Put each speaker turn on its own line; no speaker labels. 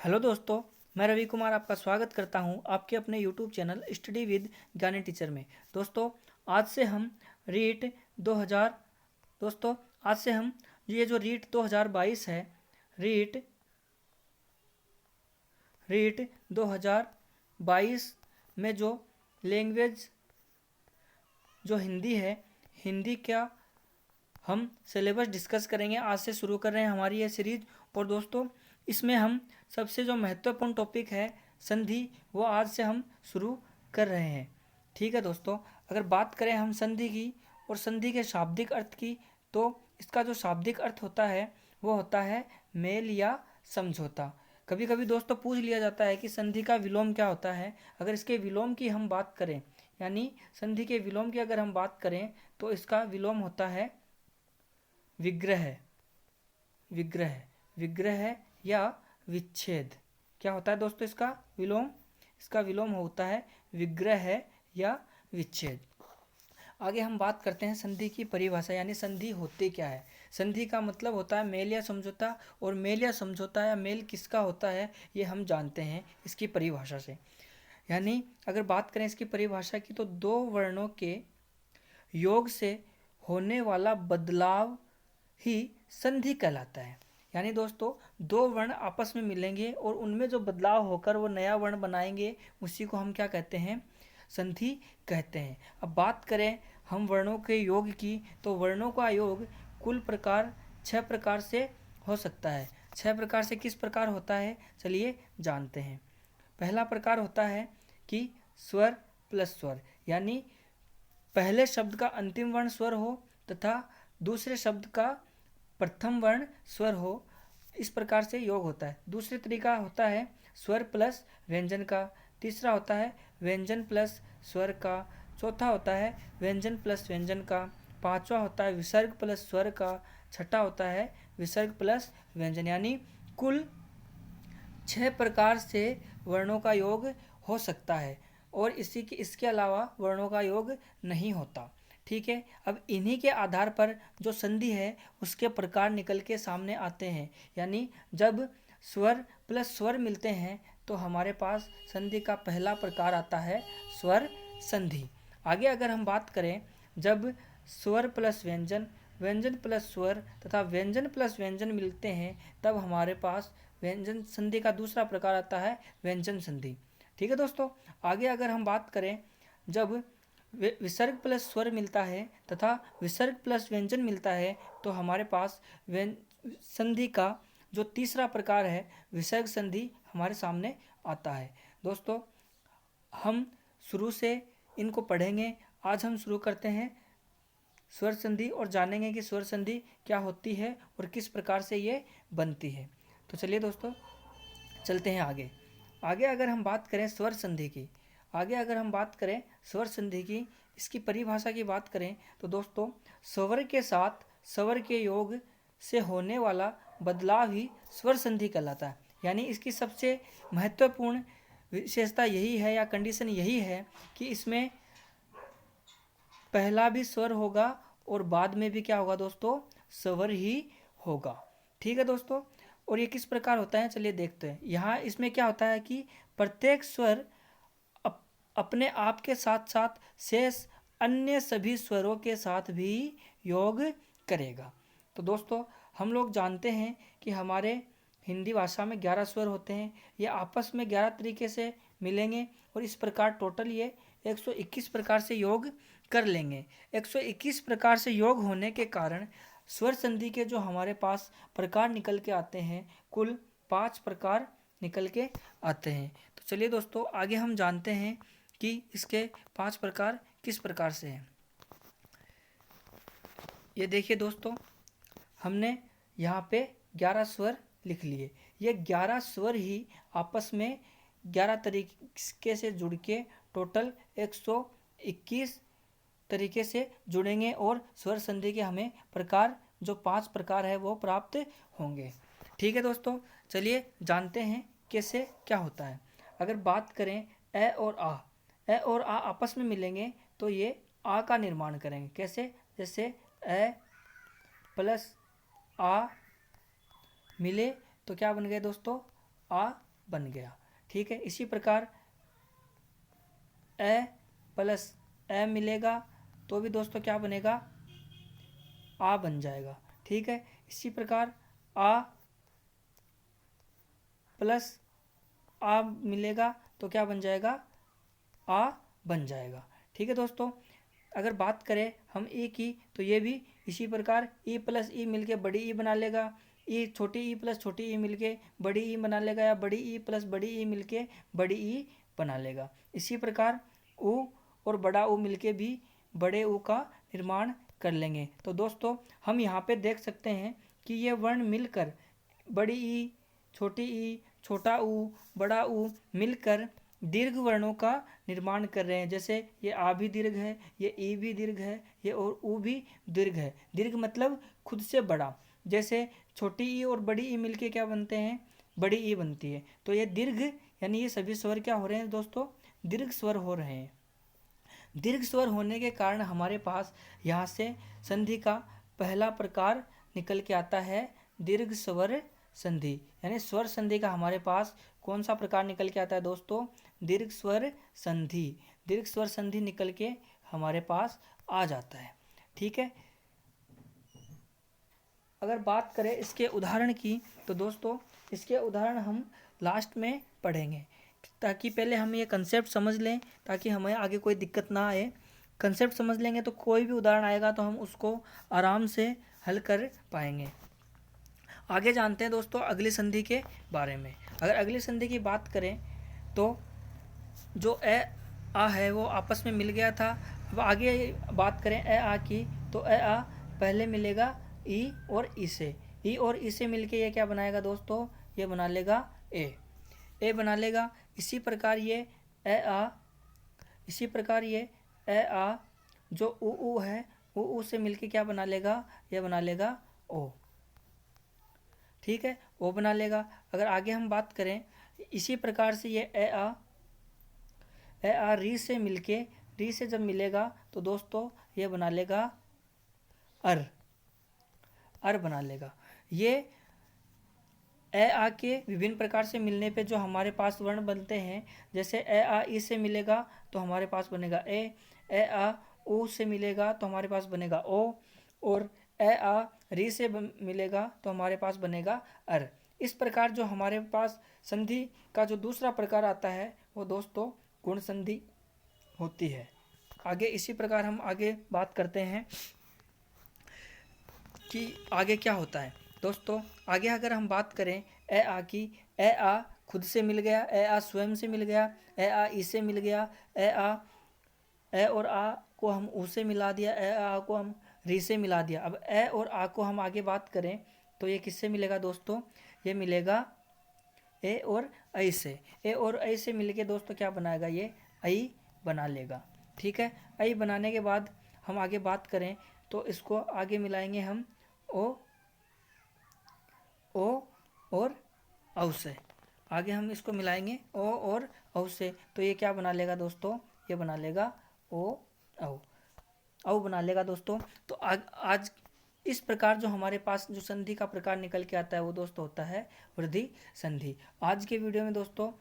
Hello दोस्तों, मैं रवि कुमार आपका स्वागत करता हूं आपके अपने यूट्यूब चैनल स्टडी विद ज्ञानी टीचर में। दोस्तों, आज से हम रीट 2000 दोस्तों आज से हम ये जो रीट 2022 है, रीट रीट 2022 में जो लैंग्वेज जो हिंदी है, हिंदी का हम सिलेबस डिस्कस करेंगे। आज से शुरू कर रहे हैं हमारी ये सीरीज। और दोस्तों, इसमें हम सबसे जो महत्वपूर्ण टॉपिक है संधि, वो आज से हम शुरू कर रहे हैं। ठीक है दोस्तों, अगर बात करें हम संधि की और संधि के शाब्दिक अर्थ की, तो इसका जो शाब्दिक अर्थ होता है वो होता है मेल या समझौता। कभी कभी दोस्तों पूछ लिया जाता है कि संधि का विलोम क्या होता है। अगर इसके विलोम की हम बात करें, यानी संधि के विलोम की अगर हम बात करें, तो इसका विलोम होता है विग्रह विग्रह विग्रह या विच्छेद। क्या होता है दोस्तों इसका विलोम? इसका विलोम होता है विग्रह या विच्छेद। आगे हम बात करते हैं संधि की परिभाषा, यानी संधि होते क्या है। संधि का मतलब होता है मेल या समझौता, और मेल या समझौता या मेल किसका होता है ये हम जानते हैं इसकी परिभाषा से। यानी अगर बात करें इसकी परिभाषा की, तो दो वर्णों के योग से होने वाला बदलाव ही संधि कहलाता है। यानी दोस्तों, दो वर्ण आपस में मिलेंगे और उनमें जो बदलाव होकर वो नया वर्ण बनाएंगे, उसी को हम क्या कहते हैं? संधि कहते हैं। अब बात करें हम वर्णों के योग की, तो वर्णों का योग कुल प्रकार 6 प्रकार से हो सकता है। 6 प्रकार से किस प्रकार होता है, चलिए जानते हैं। पहला प्रकार होता है कि स्वर प्लस स्वर, यानी पहले शब्द का अंतिम वर्ण स्वर हो तथा दूसरे शब्द का प्रथम वर्ण स्वर हो, इस प्रकार से योग होता है। दूसरे तरीका होता है स्वर प्लस व्यंजन का। तीसरा होता है व्यंजन प्लस स्वर का। चौथा होता है व्यंजन प्लस व्यंजन का। पांचवा होता है विसर्ग प्लस स्वर का। छठा होता है विसर्ग प्लस व्यंजन। यानी कुल 6 प्रकार से वर्णों का योग हो सकता है, और इसके अलावा वर्णों का योग नहीं होता। ठीक है, अब इन्हीं के आधार पर जो संधि है उसके प्रकार निकल के सामने आते हैं। यानी जब स्वर प्लस स्वर मिलते हैं तो हमारे पास संधि का पहला प्रकार आता है स्वर संधि। आगे अगर हम बात करें, जब स्वर प्लस व्यंजन, व्यंजन प्लस स्वर तथा व्यंजन प्लस व्यंजन मिलते हैं, तब हमारे पास व्यंजन संधि का दूसरा प्रकार आता है व्यंजन संधि। ठीक है दोस्तों, आगे अगर हम बात करें, जब विसर्ग प्लस स्वर मिलता है तथा विसर्ग प्लस व्यंजन मिलता है, तो हमारे पास संधि का जो तीसरा प्रकार है विसर्ग संधि हमारे सामने आता है। दोस्तों, हम शुरू से इनको पढ़ेंगे। आज हम शुरू करते हैं स्वर संधि और जानेंगे कि स्वर संधि क्या होती है और किस प्रकार से ये बनती है। तो चलिए दोस्तों, चलते हैं आगे। आगे अगर हम बात करें स्वर संधि की, इसकी परिभाषा की बात करें, तो दोस्तों, स्वर के साथ स्वर के योग से होने वाला बदलाव ही स्वर संधि कहलाता है। यानी इसकी सबसे महत्वपूर्ण विशेषता यही है या कंडीशन यही है कि इसमें पहला भी स्वर होगा और बाद में भी क्या होगा दोस्तों? स्वर ही होगा। ठीक है दोस्तों, और ये किस प्रकार होता है चलिए देखते हैं। यहाँ इसमें क्या होता है कि प्रत्येक स्वर अपने आप के साथ साथ शेष अन्य सभी स्वरों के साथ भी योग करेगा। तो दोस्तों, हम लोग जानते हैं कि हमारे हिंदी भाषा में 11 स्वर होते हैं। ये आपस में 11 तरीके से मिलेंगे और इस प्रकार टोटल ये 121 प्रकार से योग कर लेंगे। 121 प्रकार से योग होने के कारण स्वर संधि के जो हमारे पास प्रकार निकल के आते हैं, कुल 5 प्रकार निकल के आते हैं। तो चलिए दोस्तों, आगे हम जानते हैं कि इसके 5 प्रकार किस प्रकार से हैं। ये देखिए दोस्तों, हमने यहाँ पे 11 स्वर लिख लिए। ये 11 स्वर ही आपस में 11 तरीके से जुड़ के टोटल 121 तरीके से जुड़ेंगे और स्वर संधि के हमें प्रकार जो 5 प्रकार है वो प्राप्त होंगे। ठीक है दोस्तों, चलिए जानते हैं कैसे क्या होता है। अगर बात करें ए और आ आपस में मिलेंगे तो ये आ का निर्माण करेंगे। कैसे? जैसे ए प्लस आ मिले तो क्या बन गए दोस्तों? आ बन गया। ठीक है, इसी प्रकार ए प्लस ए मिलेगा तो भी दोस्तों क्या बनेगा, आ बन जाएगा। ठीक है, इसी प्रकार आ प्लस आ मिलेगा तो क्या बन जाएगा, आ बन जाएगा। ठीक है दोस्तों, अगर बात करें हम ई की तो ये भी इसी प्रकार ई प्लस ई मिलके बड़ी ई बना लेगा, ई छोटी ई प्लस छोटी ई मिलके बड़ी ई बना लेगा, या बड़ी ई प्लस बड़ी ई मिलके बड़ी ई बना लेगा। इसी प्रकार ऊ और बड़ा ऊ मिलके भी बड़े ऊ का निर्माण कर लेंगे। तो दोस्तों हम यहाँ पे देख सकते हैं कि ये वर्ण मिलकर बड़ी ई, छोटी ई, छोटा ऊ, बड़ा ऊ मिलकर दीर्घ वर्णों का निर्माण कर रहे हैं। जैसे ये आ भी दीर्घ है, ये ई भी दीर्घ है, ये और ऊ भी दीर्घ है। दीर्घ मतलब खुद से बड़ा। जैसे छोटी ई और बड़ी ई मिलके क्या बनते हैं, बड़ी ई बनती है। तो ये दीर्घ यानी ये सभी स्वर क्या हो रहे हैं दोस्तों, दीर्घ स्वर हो रहे हैं। दीर्घ स्वर होने के कारण हमारे पास यहाँ से संधि का पहला प्रकार निकल के आता है, दीर्घ स्वर संधि। यानी स्वर संधि का हमारे पास कौन सा प्रकार निकल के आता है दोस्तों, दीर्घ स्वर संधि। दीर्घ स्वर संधि निकल के हमारे पास आ जाता है। ठीक है, अगर बात करें इसके उदाहरण की तो दोस्तों इसके उदाहरण हम लास्ट में पढ़ेंगे, ताकि पहले हम ये कंसेप्ट समझ लें ताकि हमें आगे कोई दिक्कत ना आए। कंसेप्ट समझ लेंगे तो कोई भी उदाहरण आएगा तो हम उसको आराम से हल कर पाएंगे। आगे जानते हैं दोस्तों अगली संधि के बारे में। अगर अगली संधि की बात करें तो जो ए आ है वो आपस में मिल गया था। अब आगे बात करें ए आ की तो ए आ पहले मिलेगा ई और ई से, ई और ई से मिलके ये क्या बनाएगा दोस्तों, ये बना लेगा ए बना लेगा। इसी प्रकार ये ए आ, इसी प्रकार ये ए आ जो ऊ है ऊ से मिलके क्या बना लेगा, ये बना लेगा ओ। ठीक है, ओ बना लेगा। अगर आगे हम बात करें इसी प्रकार से ये ए आ री से मिलके, री से जब मिलेगा तो दोस्तों ये बना लेगा अर बना लेगा। ये ए आ के विभिन्न प्रकार से मिलने पे जो हमारे पास वर्ण बनते हैं, जैसे ए आ ई से मिलेगा तो हमारे पास बनेगा ए आ ऊ से मिलेगा तो हमारे पास बनेगा ओ, और ए आ री से मिलेगा तो हमारे पास बनेगा अर। इस प्रकार जो हमारे पास संधि का जो दूसरा प्रकार आता है वो दोस्तों गुण संधि होती है। आगे इसी प्रकार हम आगे बात करते हैं कि आगे क्या होता है दोस्तों। आगे अगर हम बात करें ए आ की, ए आ खुद से मिल गया, ए आ स्वयं से मिल गया, ए आ ई से मिल गया, ए और आ को हम ऊ से मिला दिया, ए आ को हम री से मिला दिया। अब ए और आ को हम आगे बात करें तो ये किससे मिलेगा दोस्तों, ये मिलेगा ए और ऐ से। ए और ऐ से मिलके दोस्तों क्या बनाएगा, ये ऐ बना लेगा। ठीक है, ऐ बनाने के बाद हम आगे बात करें तो इसको आगे मिलाएंगे हम ओ और औ से। आगे हम इसको मिलाएंगे ओ और औ से तो ये क्या बना लेगा दोस्तों, ये बना लेगा ओ औ बना लेगा दोस्तों। तो आज इस प्रकार जो हमारे पास जो संधि का प्रकार निकल के आता है वो दोस्तों होता है वृद्धि संधि। आज के वीडियो में दोस्तों